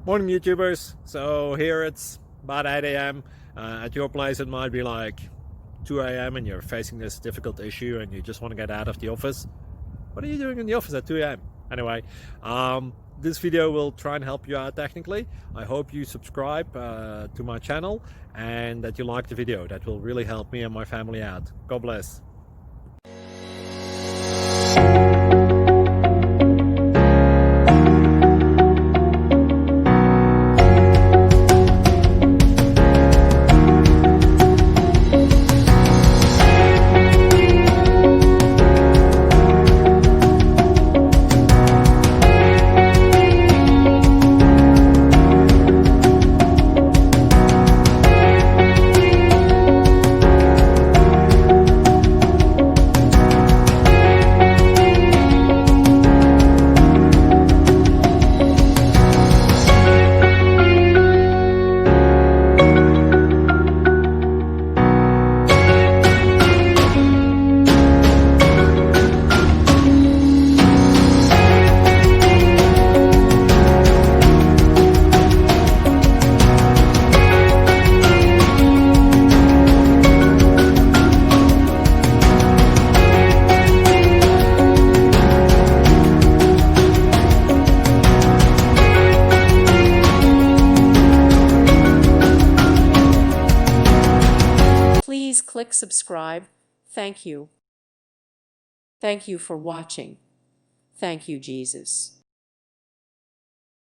Morning YouTubers. So here it's about 8 a.m. At your place it might be like 2 a.m. and you're facing this difficult issue and you just want to get out of the office. What are you doing in the office at 2 a.m.? Anyway, this video will try and help you out technically. I hope you subscribe to my channel and that you like the video. That will really help me and my family out. God bless. Please click subscribe. Thank you. Thank you for watching. Thank you, Jesus.